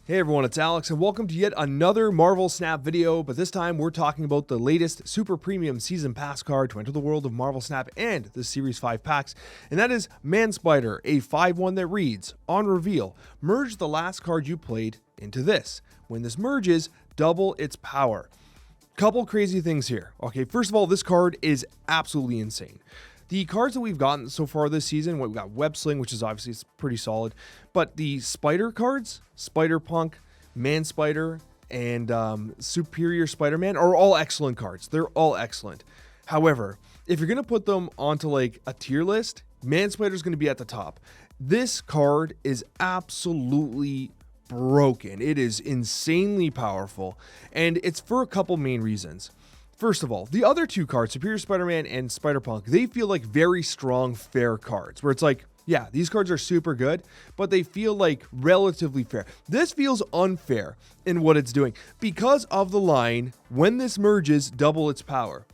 Hey everyone, it's Alex and welcome to yet another Marvel Snap video, but this time we're talking about the latest Super Premium Season Pass card to enter the world of Marvel Snap and the Series 5 packs, and that is Man-Surtur, a 5/1 that reads, on reveal, merge the last card you played into this. When this merges, double its power. Couple crazy things here. Okay, first of all, this card is absolutely insane. The cards that we've gotten so far this season, we've got Web Sling, which is obviously pretty solid, but the Spider cards, Spider-Punk, Man-Spider, and Superior Spider-Man are all excellent cards. They're all excellent. However, if you're going to put them onto like a tier list, Man-Spider is going to be at the top. This card is absolutely broken. It is insanely powerful, and it's for a couple main reasons. First of all, the other two cards, Superior Spider-Man and Spider-Punk, they feel like very strong, fair cards, where it's like, yeah, these cards are super good, but they feel like relatively fair. This feels unfair in what it's doing because of the line, when this merges, double its power.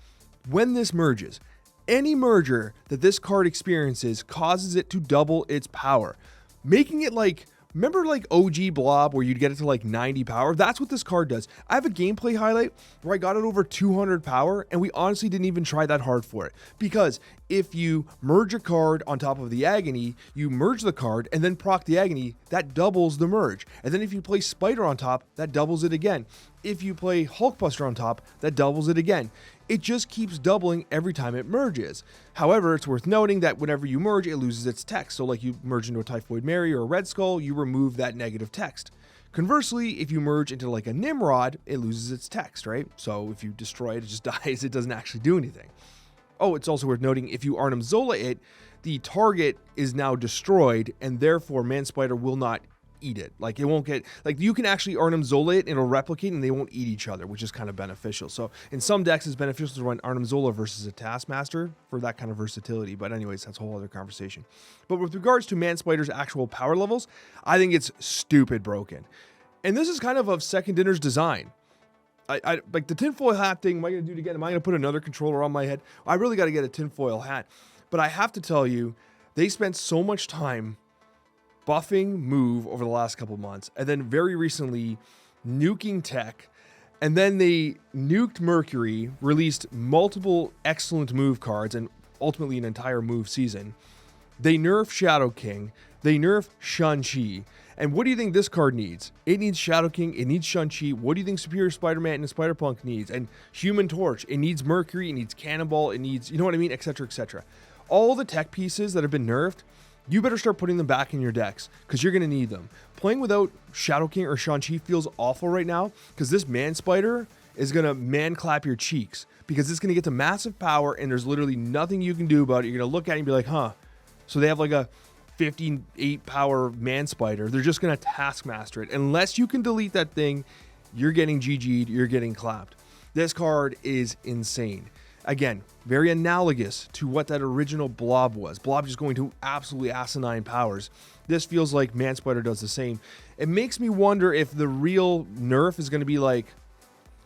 When this merges, any merger that this card experiences causes it to double its power, making it like, remember like OG Blob where you'd get it to like 90 power? That's what this card does. I have a gameplay highlight where I got it over 200 power and we honestly didn't even try that hard for it. Because if you merge a card on top of the Agony, you merge the card and then proc the Agony, that doubles the merge. And then if you play Spider on top, that doubles it again. If you play Hulkbuster on top, that doubles it again. It just keeps doubling every time it merges. However, it's worth noting that whenever you merge, it loses its text. So like you merge into a Typhoid Mary or a Red Skull, you remove that negative text. Conversely, if you merge into like a Nimrod, it loses its text, right? So if you destroy it, it just dies. It doesn't actually do anything. Oh, it's also worth noting, if you Arnim Zola it, the target is now destroyed, and therefore Man-Spider will not eat it. Like it won't get, like you can actually Arnim Zola it and it'll replicate and they won't eat each other, which is kind of beneficial. So in some decks it's beneficial to run Arnim Zola versus a Taskmaster for that kind of versatility. But anyways, that's a whole other conversation. But with regards to Man-Spider's actual power levels, I think it's stupid broken. And this is kind of Second Dinner's design. I like the tinfoil hat thing. Am I going to do it again? Am I going to put another controller on my head? I really got to get a tinfoil hat. But I have to tell you, they spent so much time buffing move over the last couple months, and then very recently nuking tech, and then they nuked Mercury, released multiple excellent move cards, and ultimately an entire move season. They nerfed Shadow King, they nerfed Shang-Chi, and what do you think this card needs? It needs Shadow King, it needs Shang-Chi. What do you think Superior Spider-Man and Spider-Punk needs? And Human Torch, it needs Mercury, it needs Cannonball, it needs, you know what I mean, etc., etc. All the tech pieces that have been nerfed, you better start putting them back in your decks because you're going to need them. Playing without Shadow King or Shang-Chi feels awful right now because this Man-Spider is going to man-clap your cheeks because it's going to get to massive power and there's literally nothing you can do about it. You're going to look at it and be like, huh. So they have like a 58 power Man-Spider. They're just going to Taskmaster it. Unless you can delete that thing, you're getting GG'd, you're getting clapped. This card is insane. Again, very analogous to what that original Blob was. Blob just going to absolutely asinine powers. This feels like Man-Spider does the same. It makes me wonder if the real nerf is going to be like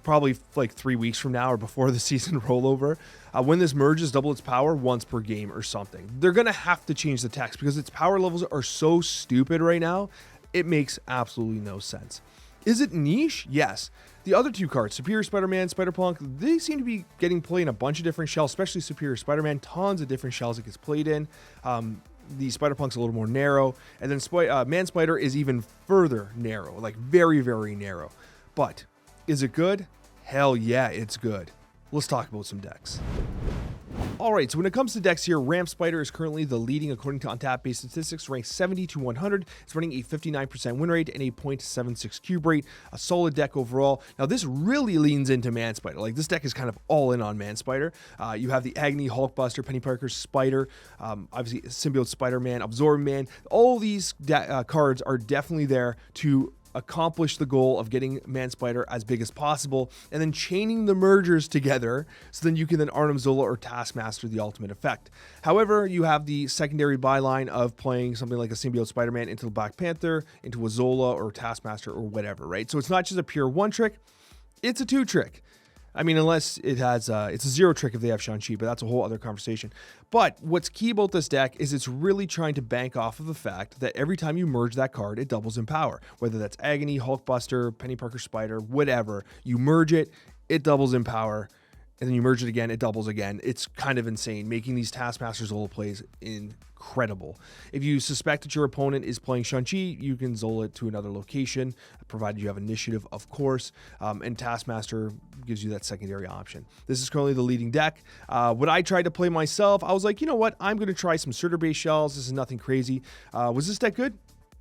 probably like 3 weeks from now or before the season rollover. When this merges, double its power once per game or something. They're going to have to change the text because its power levels are so stupid right now. It makes absolutely no sense. Is it niche? Yes. The other two cards, Superior Spider-Man, Spider-Punk, they seem to be getting played in a bunch of different shells, especially Superior Spider-Man, tons of different shells it gets played in. The Spider-Punk's a little more narrow, and then Man-Spider is even further narrow, like very, very narrow. But is it good? Hell yeah, it's good. Let's talk about some decks. Alright, so when it comes to decks here, Ram-Spider is currently the leading according to Untapped base statistics, ranked 70 to 100. It's running a 59% win rate and a 0.76 cube rate. A solid deck overall. Now this really leans into Man-Spider. Like this deck is kind of all in on Man-Spider. You have the Agony, Hulkbuster, Penny Parker, Spider, obviously Symbiote Spider-Man, Absorb Man. All these cards are definitely there to accomplish the goal of getting Man-Spider as big as possible and then chaining the mergers together so then you can then Arnim Zola or Taskmaster the ultimate effect. However, you have the secondary byline of playing something like a Symbiote Spider-Man into the Black Panther, into a Zola or Taskmaster or whatever, right? So it's not just a pure one trick, it's a two trick. I mean, unless it has, it's a zero trick if they have Shang-Chi, but that's a whole other conversation. But what's key about this deck is it's really trying to bank off of the fact that every time you merge that card, it doubles in power. Whether that's Agony, Hulkbuster, Penny Parker Spider, whatever. You merge it, it doubles in power. And then you merge it again, it doubles again. It's kind of insane, making these Taskmaster Zola plays incredible. If you suspect that your opponent is playing Shang-Chi, you can Zola it to another location, provided you have initiative, of course, and Taskmaster gives you that secondary option. This is currently the leading deck. What I tried to play myself, I was like, you know what? I'm going to try some Surtur-based shells. This is nothing crazy. Was this deck good?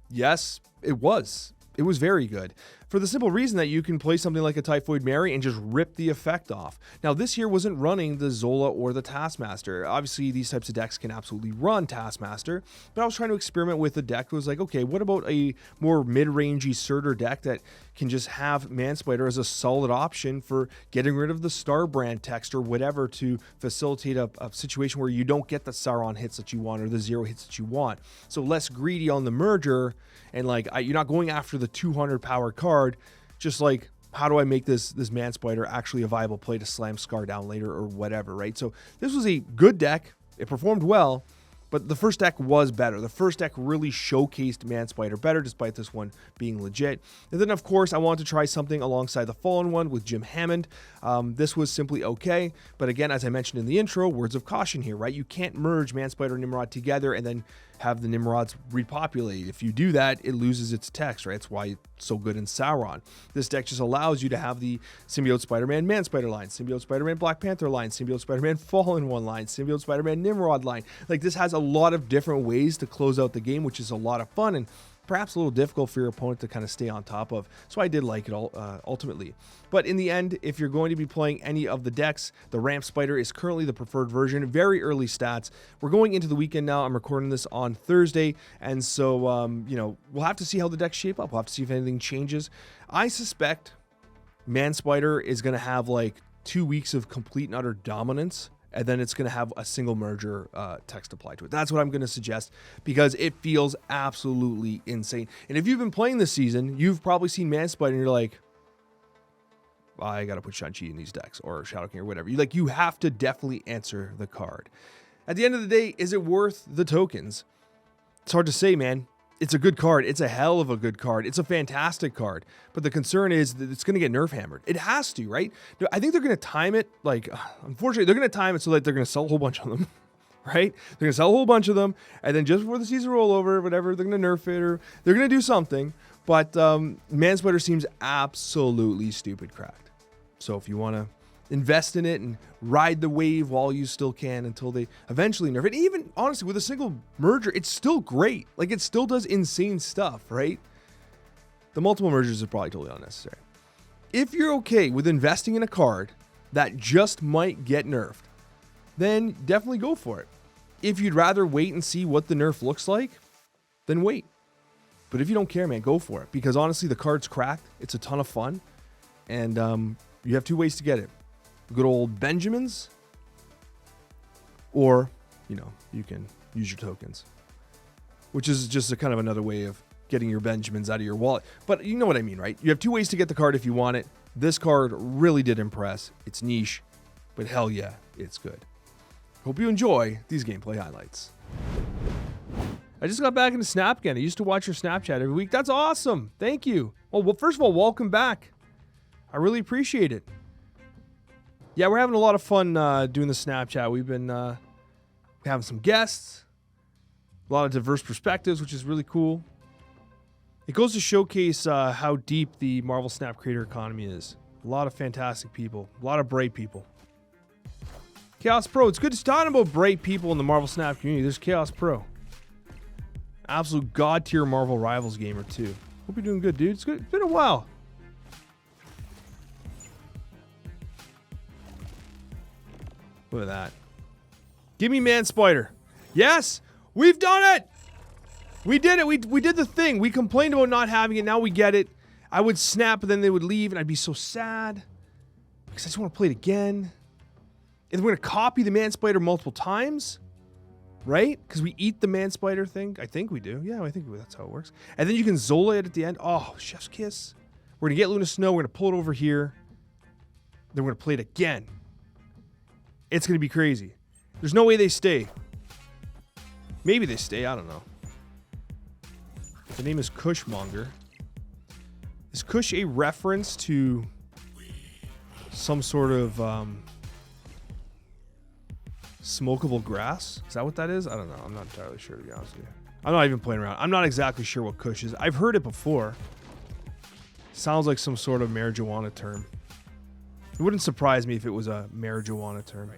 Yes, it was. It was very good, for the simple reason that you can play something like a Typhoid Mary and just rip the effect off. Now, this here wasn't running the Zola or the Taskmaster. Obviously, these types of decks can absolutely run Taskmaster, but I was trying to experiment with a deck that was like, okay, what about a more mid-rangey Surtur deck that can just have Man-Spider as a solid option for getting rid of the Star Brand text or whatever to facilitate a situation where you don't get the Sauron hits that you want or the 0 hits that you want. So less greedy on the merger, and like you're not going after the 200 power card, just like, how do I make this Man-Spider actually a viable play to slam Scar down later or whatever, right? So this was a good deck. It performed well, but the first deck was better. The first deck really showcased Man-Spider better, despite this one being legit. And then, of course, I wanted to try something alongside the Fallen one with Jim Hammond. This was simply okay, but again, as I mentioned in the intro, words of caution here, right? You can't merge Man-Spider and Nimrod together and then have the Nimrods repopulate. If you do that, it loses its text, right? That's why it's so good in Sauron. This deck just allows you to have the Symbiote Spider-Man Man-Spider line, Symbiote Spider-Man Black Panther line, Symbiote Spider-Man Fallen one line, Symbiote Spider-Man Nimrod line. Like, this has a lot of different ways to close out the game, which is a lot of fun and perhaps a little difficult for your opponent to kind of stay on top of. So I did like it all ultimately. But in the end, if you're going to be playing any of the decks, the Ramp Spider is currently the preferred version. Very early stats. We're going into the weekend now. I'm recording this on Thursday. And so, you know, we'll have to see how the decks shape up. We'll have to see if anything changes. I suspect Man-Spider is going to have like 2 weeks of complete and utter dominance, and then it's going to have a single merger text applied to it. That's what I'm going to suggest, because it feels absolutely insane. And if you've been playing this season, you've probably seen Man-Spider and you're like, I got to put Shang-Chi in these decks or Shadow King or whatever. You have to definitely answer the card. At the end of the day, is it worth the tokens? It's hard to say, man. It's a good card. It's a hell of a good card. It's a fantastic card. But the concern is that it's going to get nerf hammered. It has to, right? I think they're going to time it. Like, unfortunately, they're going to time it so that they're going to sell a whole bunch of them, right? They're going to sell a whole bunch of them. And then just before the season rollover, whatever, they're going to nerf it or they're going to do something. But Man-Spider seems absolutely stupid cracked. So if you want to invest in it and ride the wave while you still can until they eventually nerf it. Even, honestly, with a single merger, it's still great. Like, it still does insane stuff, right? The multiple mergers are probably totally unnecessary. If you're okay with investing in a card that just might get nerfed, then definitely go for it. If you'd rather wait and see what the nerf looks like, then wait. But if you don't care, man, go for it. Because honestly, the card's cracked. It's a ton of fun. And you have 2 ways to get it. Good old Benjamins, or, you know, you can use your tokens, which is just a kind of another way of getting your Benjamins out of your wallet. But you know what I mean, right? You have 2 ways to get the card if you want it. This card really did impress. It's niche, but hell yeah, it's good. Hope you enjoy these gameplay highlights. I just got back into Snap again. I used to watch your Snapchat every week. That's awesome. Thank you. Well, first of all, welcome back. I really appreciate it. Yeah, we're having a lot of fun doing the Snapchat. We've been having some guests, a lot of diverse perspectives, which is really cool. It goes to showcase how deep the Marvel Snap creator economy is. A lot of fantastic people, a lot of bright people. Chaos Pro, it's good to talk about bright people in the Marvel Snap community. There's Chaos Pro. Absolute god tier Marvel Rivals gamer too. Hope you're doing good, dude. It's good. It's been a while. Look at that. Give me Man-Spider. Yes, we've done it. We did it. We did the thing. We complained about not having it. Now we get it. I would snap, but then they would leave, and I'd be so sad because I just want to play it again. And we're going to copy the Man-Spider multiple times, right? Because we eat the Man-Spider thing. I think we do. Yeah, I think that's how it works. And then you can Zola it at the end. Oh, chef's kiss. We're going to get Luna Snow. We're going to pull it over here. Then we're going to play it again. It's going to be crazy. There's no way they stay. Maybe they stay. I don't know. The name is Cushmonger. Is Cush a reference to some sort of smokable grass? Is that what that is? I don't know. I'm not entirely sure, to be honest with you. I'm not even playing around. I'm not exactly sure what Cush is. I've heard it before. Sounds like some sort of marijuana term. It wouldn't surprise me if it was a marijuana term.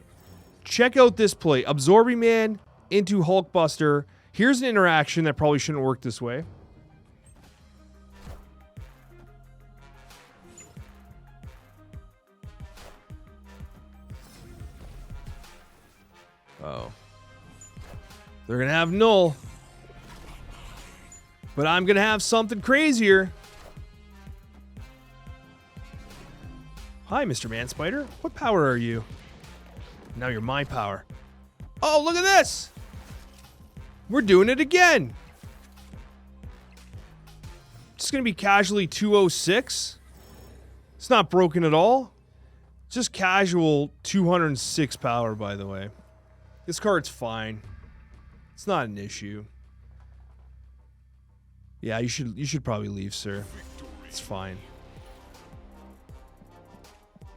Check out this play. Absorbing Man into Hulkbuster. Here's an interaction that probably shouldn't work this way. Oh. They're going to have null. But I'm going to have something crazier. Hi, Mr. Man-Spider. What power are you? Now you're my power. Oh, look at this! We're doing it again. Just going to be casually 206. It's not broken at all. Just casual 206 power, by the way. This card's fine. It's not an issue. Yeah, you should probably leave, sir. It's fine.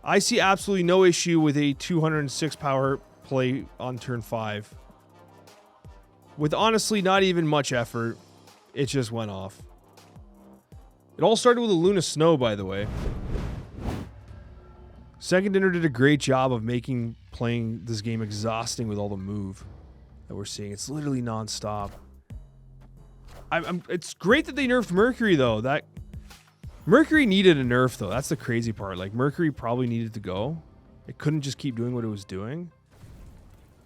I see absolutely no issue with a 206 power play on turn 5. With honestly not even much effort, it just went off. It all started with a Luna Snow, by the way. Second Dinner did a great job of making playing this game exhausting with all the move that we're seeing. It's literally non-stop. It's great that they nerfed Mercury, though. That Mercury needed a nerf, though. That's the crazy part. Like, Mercury probably needed to go. It couldn't just keep doing what it was doing.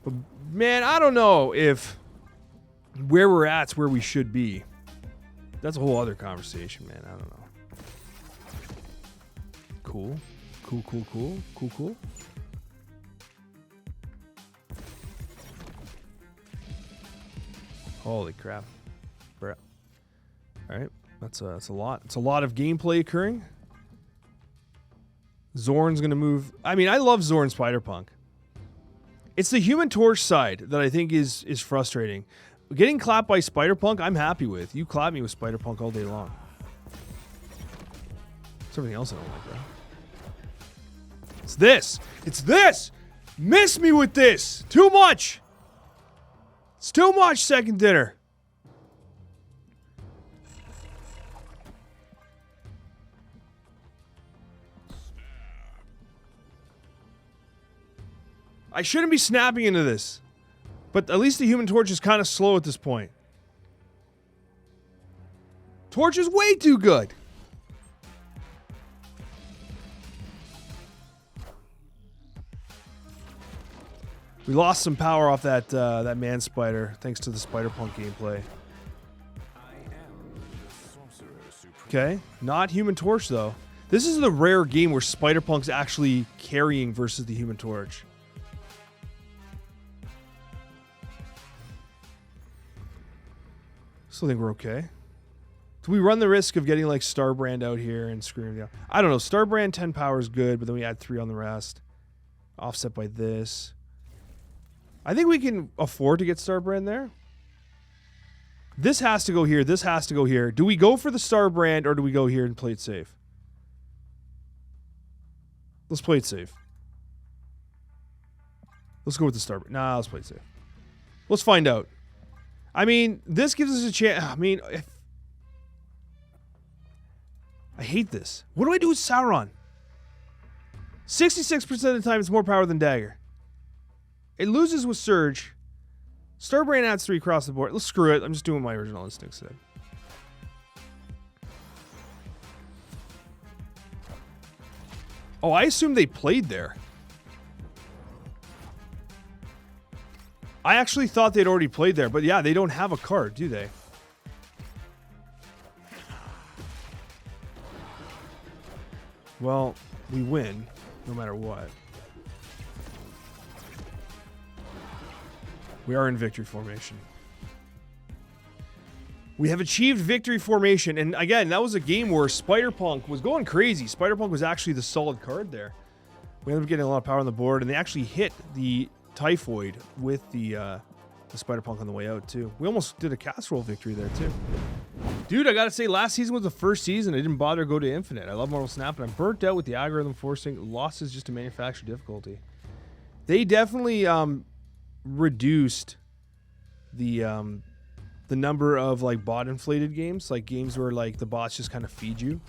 But, man, I don't know if where we're at's where we should be. That's a whole other conversation, man. I don't know. Cool. Cool, cool, cool. Cool, cool. Holy crap. Bruh. Alright. That's a lot. It's a lot of gameplay occurring. Zorn's gonna move. I mean, I love Zorn Spider-Punk. It's the Human Torch side that I think is frustrating. Getting clapped by Spider-Punk, I'm happy with. You clap me with Spider-Punk all day long. It's everything else I don't like, bro. It's this! It's this! Miss me with this! Too much! It's too much, Second Dinner. I shouldn't be snapping into this. But at least the Human Torch is kind of slow at this point. Torch is way too good. We lost some power off that that Man-Spider thanks to the Spider-Punk gameplay. Okay, not Human Torch though. This is the rare game where Spider-Punk's actually carrying versus the Human Torch. Still think we're okay. Do we run the risk of getting like Starbrand out here and screwing down? I don't know. Starbrand 10 power is good, but then we add 3 on the rest. Offset by this. I think we can afford to get Starbrand there. This has to go here. This has to go here. Do we go for the Starbrand or do we go here and play it safe? Let's play it safe. Let's go with the Starbrand. Nah, let's play it safe. Let's find out. I mean, this gives us a chance. I mean, I hate this. What do I do with Sauron? 66% of the time, it's more power than Dagger. It loses with Surge. Starbrand adds 3 across the board. Let's screw it. I'm just doing my original instinct set. Oh, I assumed they played there. I actually thought they'd already played there, but yeah, they don't have a card, do they? Well, we win, no matter what. We are in victory formation. We have achieved victory formation, and again, that was a game where Spider-Punk was going crazy. Spider-Punk was actually the solid card there. We ended up getting a lot of power on the board, and they actually hit the Typhoid with the Spider-Punk on the way out, too. We almost did a casserole victory there, too. Dude, I gotta say, last season was the first season I didn't bother to go to Infinite. I love Marvel Snap, but I'm burnt out with the algorithm forcing losses just to manufacture difficulty. They definitely reduced the number of like bot inflated games, like games where like the bots just kind of feed you.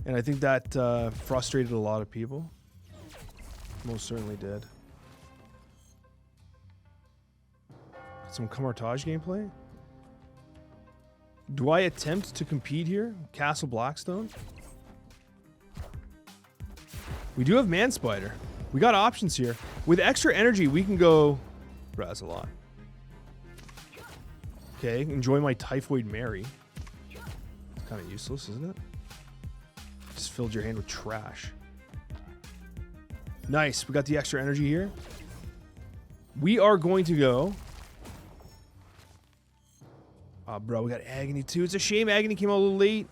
And I think that frustrated a lot of people. Most certainly did. Some Camartage gameplay. Do I attempt to compete here? Castle Blackstone? We do have Man-Spider. We got options here. With extra energy, we can go Razalot. Okay, enjoy my Typhoid Mary. It's kind of useless, isn't it? Just filled your hand with trash. Nice. We got the extra energy here. We are going to go... Oh, bro, we got Agony too. It's a shame Agony came out a little late.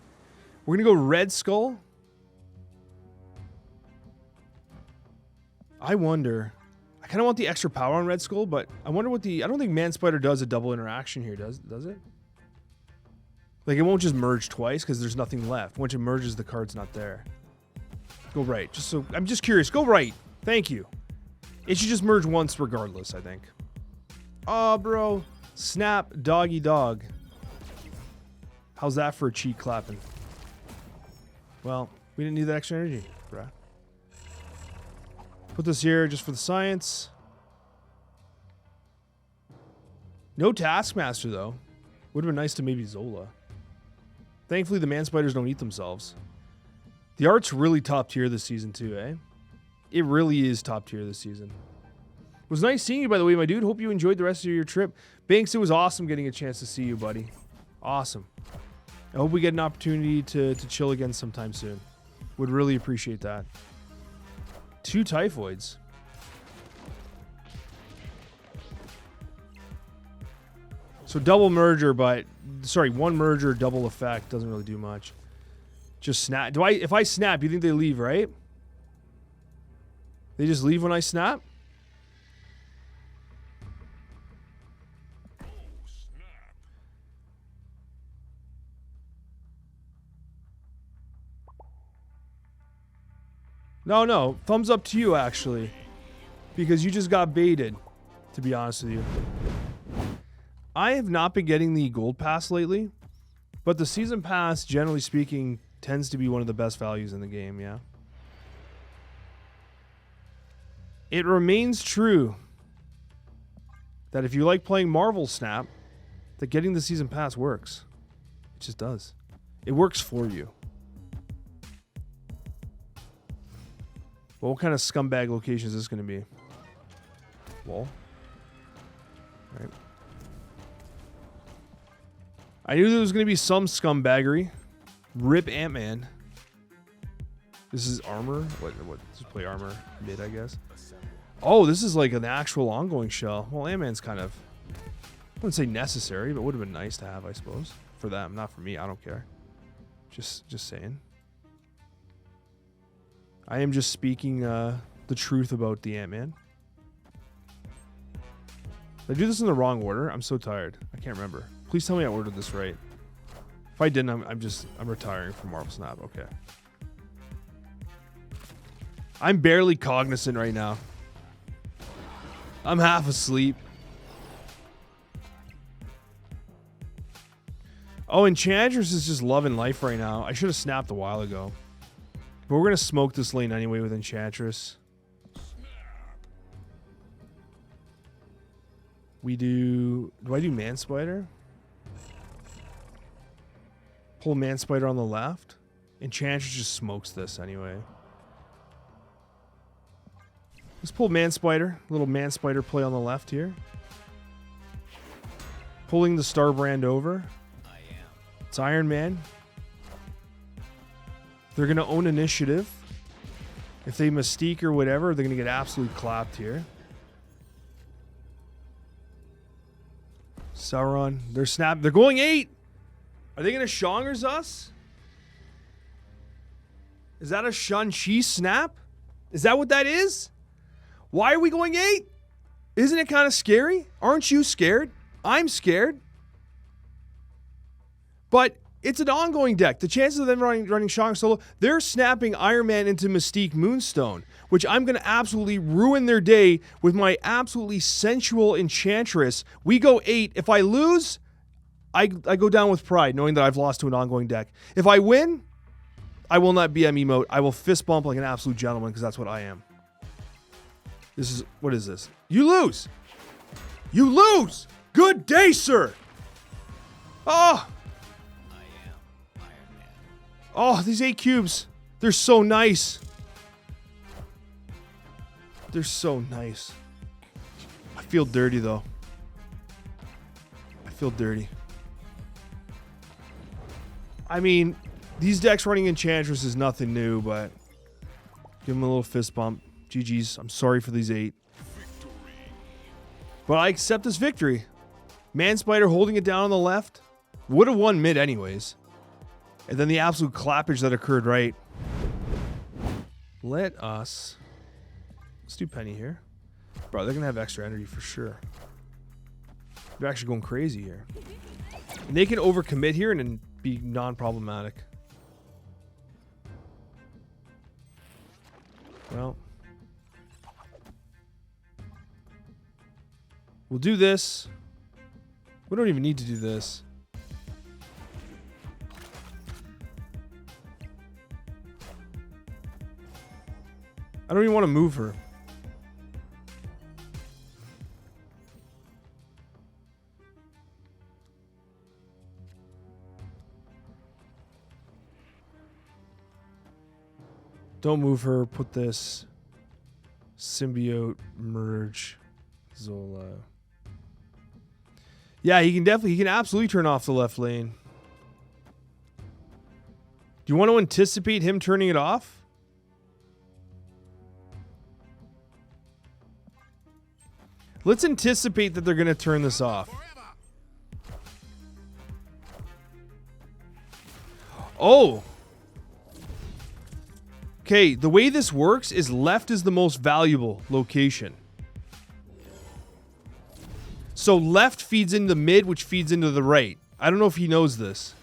We're going to go Red Skull. I wonder... I kind of want the extra power on Red Skull, but I wonder what the... I don't think Man-Spider does a double interaction here, does it? Like, it won't just merge twice because there's nothing left. Once it merges, the card's not there. Go right. Just so... I'm just curious. Go right. Thank you. It should just merge once regardless, I think. Oh, bro. Snap, doggy dog. How's that for a cheek clapping? Well, we didn't need that extra energy, bruh. Put this here just for the science. No Taskmaster, though. Would have been nice to maybe Zola. Thankfully, the Man-Spiders don't eat themselves. The art's really top tier this season, too, eh? It really is top tier this season. It was nice seeing you, by the way, my dude. Hope you enjoyed the rest of your trip. Banks, it was awesome getting a chance to see you, buddy. Awesome. I hope we get an opportunity to chill again sometime soon. Would really appreciate that. 2 Typhoids. So double merger, but... Sorry, 1 merger, double effect. Doesn't really do much. Just snap. If I snap, you think they leave, right? They just leave when I snap? No. Thumbs up to you, actually. Because you just got baited, to be honest with you. I have not been getting the gold pass lately, but the season pass, generally speaking, tends to be one of the best values in the game, yeah? It remains true that if you like playing Marvel Snap, that getting the season pass works. It just does. It works for you. Well, what kind of scumbag location is this going to be? Wall. Right. I knew there was going to be some scumbaggery. Rip Ant-Man. This is armor. What? Just play armor mid, I guess. Oh, this is like an actual ongoing shell. Well, Ant-Man's kind of... I wouldn't say necessary, but would have been nice to have, I suppose. For them, not for me. I don't care. Just saying. I am just speaking the truth about the Ant-Man. Did I do this in the wrong order? I'm so tired. I can't remember. Please tell me I ordered this right. If I didn't, I'm retiring from Marvel Snap. Okay. I'm barely cognizant right now. I'm half asleep. Oh, Enchantress is just loving life right now. I should have snapped a while ago. But we're going to smoke this lane anyway with Enchantress. We do... Do I do Man-Spider? Pull Man-Spider on the left. Enchantress just smokes this anyway. Let's pull Man-Spider. A little Man-Spider play on the left here. Pulling the Star Brand over. It's Iron Man. They're going to own initiative. If they Mystique or whatever, they're going to get absolutely clapped here. Sauron. They're going 8. Are they going to Shongers us? Is that a Shang-Chi snap? Is that what that is? Why are we going 8? Isn't it kind of scary? Aren't you scared? I'm scared. But it's an ongoing deck. The chances of them running Shang solo, they're snapping Iron Man into Mystique Moonstone, which I'm going to absolutely ruin their day with my absolutely sensual Enchantress. We go 8. If I lose, I go down with pride, knowing that I've lost to an ongoing deck. If I win, I will not BM emote. I will fist bump like an absolute gentleman, because that's what I am. What is this? You lose! You lose! Good day, sir! Oh! Oh, these 8 cubes. They're so nice. They're so nice. I feel dirty, though. I feel dirty. I mean, these decks running Enchantress is nothing new, but give them a little fist bump. GG's. I'm sorry for these 8. But I accept this victory. Man-Spider holding it down on the left. Would have won mid anyways. And then the absolute clappage that occurred right. Let's do Penny here. Bro, they're going to have extra energy for sure. They're actually going crazy here. And they can overcommit here and then be non-problematic. Well. We'll do this. We don't even need to do this. I don't even want to move her. Don't move her. Put this symbiote merge Zola. Yeah, he can absolutely turn off the left lane. Do you want to anticipate him turning it off? Let's anticipate that they're going to turn this off. Oh. Okay, the way this works is left is the most valuable location. So left feeds into mid, which feeds into the right. I don't know if he knows this.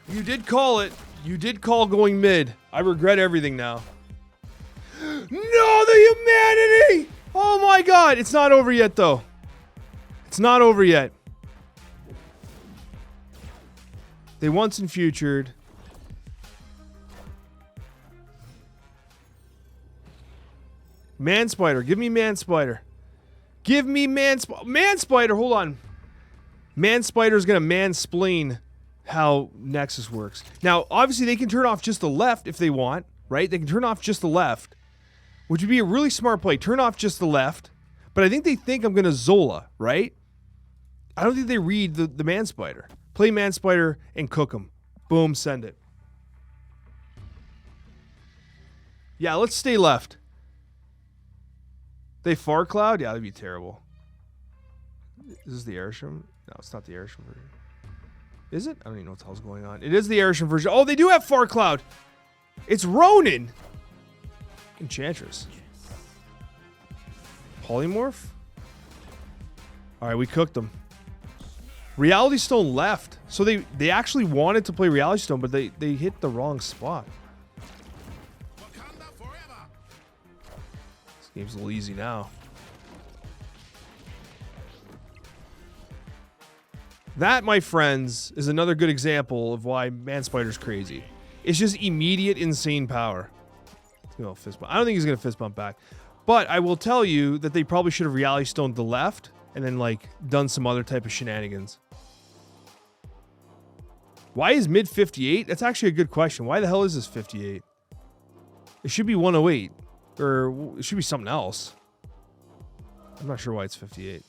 You did call it. You did call going mid. I regret everything now. No, the humanity! Oh my god. It's not over yet, though. It's not over yet. They once and futured. Man-Spider. Give me Man-Spider. Give me Man-Spider. Hold on. Man-Spider's going to mansplain how Nexus works. Now, obviously, they can turn off just the left if they want, right? They can turn off just the left, which would be a really smart play. Turn off just the left. But I think they think I'm going to Zola, right? I don't think they read the Man-Spider. Play Man-Spider and cook him. Boom, send it. Yeah, let's stay left. They Far Cloud? Yeah, that'd be terrible. Is this the Airsham? No, it's not the Airsham version. Is it? I don't even know what the hell's going on. It is the Airsham version. Oh, they do have Far Cloud. It's Ronin. Enchantress. Polymorph? Alright, we cooked them. Reality Stone left. So they actually wanted to play Reality Stone, but they hit the wrong spot. This game's a little easy now. That, my friends, is another good example of why Man-Spider's crazy. It's just immediate, insane power. Fist bump. I don't think he's going to fist bump back. But I will tell you that they probably should have Reality Stoned the left and then, like, done some other type of shenanigans. Why is mid 58? That's actually a good question. Why the hell is this 58? It should be 108. Or it should be something else. I'm not sure why it's 58.